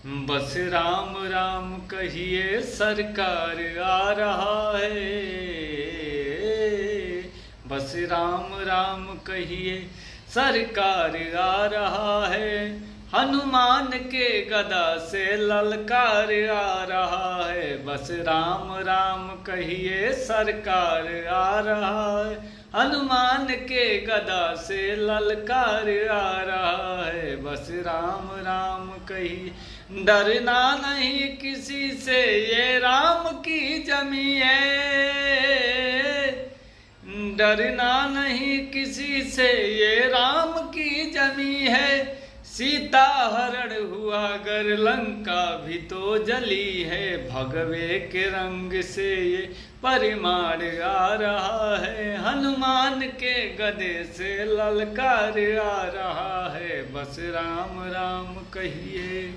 बस राम राम कहिए सरकार आ रहा है। बस राम राम कहिए सरकार आ रहा है। हनुमान के गदा से ललकार आ रहा है। बस राम राम कहिए सरकार आ रहा है। हनुमान के गदा से ललकार आ रहा है। बस राम राम कहिए डरना नहीं किसी से, ये राम की जमी है। डरना नहीं किसी से, ये राम की जमी है। सीता हरण हुआ गर लंका भी तो जली है। भगवे के रंग से ये परिमाण आ रहा है। हनुमान के गदे से ललकार आ रहा है। बस राम राम कहिए।